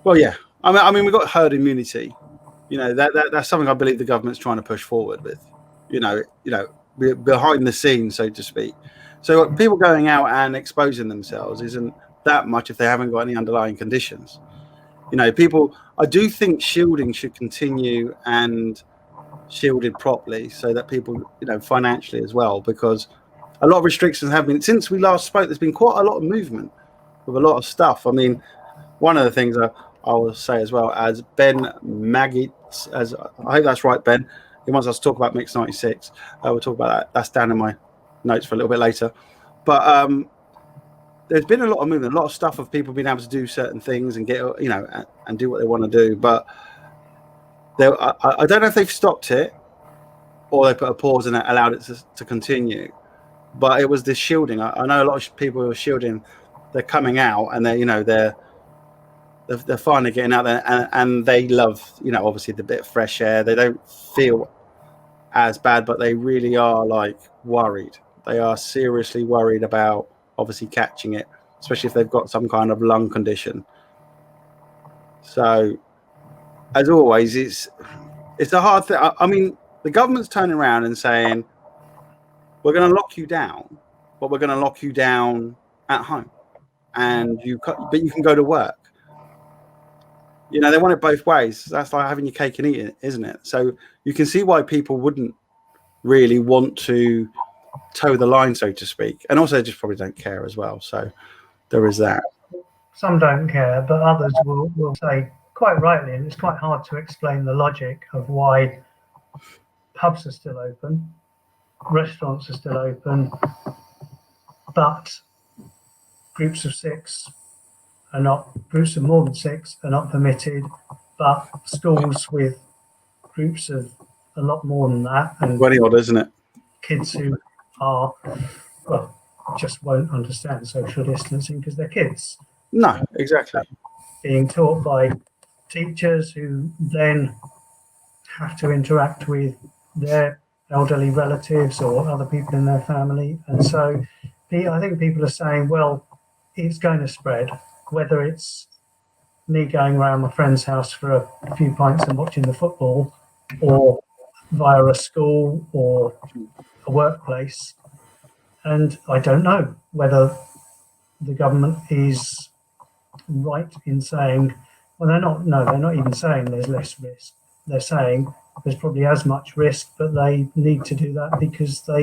Well, yeah. I mean, we've got herd immunity. You know, that's something I believe the government's trying to push forward with. You know, behind the scenes, so to speak. So people going out and exposing themselves isn't that much if they haven't got any underlying conditions. You know, people. I do think shielding should continue and shielded properly, so that people, financially as well, because a lot of restrictions have been since we last spoke. There's been quite a lot of movement with a lot of stuff. I mean, one of the things I will say as well, as Ben Maggot, as I hope that's right, Ben. He wants us to talk about Mix 96. We'll talk about that. That's down in my notes for a little bit later. But there's been a lot of movement, a lot of stuff of people being able to do certain things and get, and do what they want to do. But I don't know if they've stopped it or they put a pause and allowed it to continue. But it was this shielding. I know a lot of people who are shielding. They're coming out and they're finally getting out there, and they love, obviously the bit of fresh air. They don't feel as bad, but they really are worried. They are seriously worried about obviously catching it, especially if they've got some kind of lung condition. So, as always, it's a hard thing. I mean, the government's turning around and saying, we're going to lock you down, but we're going to lock you down at home, but you can go to work. They want it both ways. That's like having your cake and eat it, isn't it? So you can see why people wouldn't really want to toe the line, so to speak. And also, they just probably don't care as well. So there is that. Some don't care, but others will say, quite rightly, and it's quite hard to explain the logic of why pubs are still open, restaurants are still open, but groups of more than six are not permitted, but schools with groups of a lot more than that, and 20 odd, isn't it? Kids who are, just won't understand social distancing because they're kids. No, exactly. Being taught by teachers who then have to interact with their elderly relatives or other people in their family. And so I think people are saying, well, it's going to spread, whether it's me going around my friend's house for a few pints and watching the football, or via a school or a workplace. And I don't know whether the government is right in saying, well, they're not even saying there's less risk. They're saying there's probably as much risk, but they need to do that because they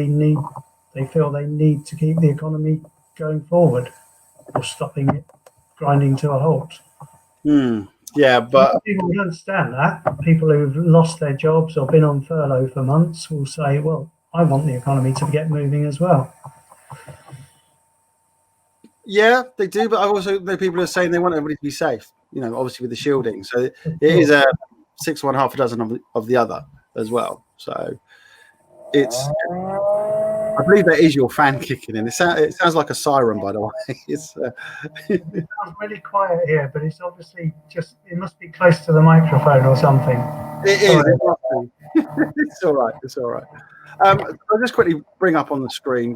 feel they need to keep the economy going forward or stopping it grinding to a halt. Yeah, but people who understand that, people who've lost their jobs or been on furlough for months, will say, well, I want the economy to get moving as well. Yeah, they do, but I also know people are saying they want everybody to be safe, obviously with the shielding. So it is a 6 1 half a dozen of the other as well. So I believe that is your fan kicking in. It sounds like a siren, by the way. It sounds really quiet here, but it's obviously it must be close to the microphone or something. It is. It must be. It's all right. I'll just quickly bring up on the screen